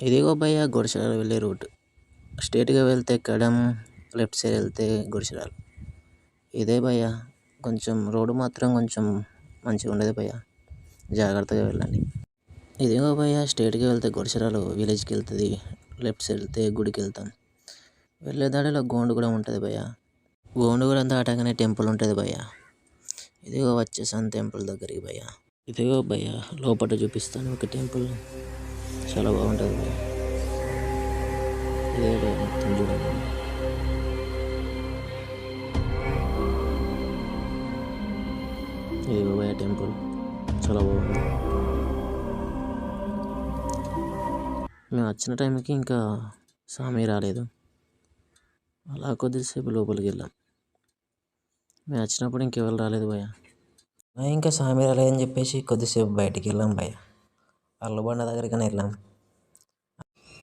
ఇదిగో భయ్య గుడిసెల వెళ్ళే రూట్. స్ట్రేట్‌గా వెళ్తే కడెం, లెఫ్ట్ సైడ్ వెళ్తే గుడిసెరాలు. ఇదే భయ్య. కొంచెం రోడ్డు మాత్రం కొంచెం మంచిగా ఉండదు భయ్య. జాగ్రత్తగా వెళ్ళండి. ఇదిగో భయ్య స్ట్రేట్‌గా వెళ్తే గుడిసెరాలు విలేజ్‌కి వెళ్తుంది. లెఫ్ట్ సైడ్ వెళ్తే గుడికి వెళ్తాం. వెళ్ళే దారిలో గోండుగూడెం ఉంటుంది భయ్య. గోండుగూడెం దాటగానే టెంపుల్ ఉంటుంది భయ్య. ఇదిగో వచ్చేసాను టెంపుల్ దగ్గరికి భయ్య. ఇదిగో భయ్య లోపల చూపిస్తాను ఒక టెంపుల్. చాలా బాగుంటుంది భయ్య. ఇదే భయ్య మొత్తం చూడండి. ఇదిగో భయ్య టెంపుల్ చాలా బాగుంది. మేము వచ్చిన టైంకి ఇంకా స్వామి రాలేదు. అలా కొద్దిసేపు లోపలికి వెళ్ళాం. మేము వచ్చినప్పుడు ఇంకెవరు రాలేదు భయ్య. ఇంకా స్వామి రాలేదని చెప్పేసి కొద్దిసేపు బయటికి వెళ్ళాం భయ్య. అల్లబండ దగ్గరికి వెళ్ళాం.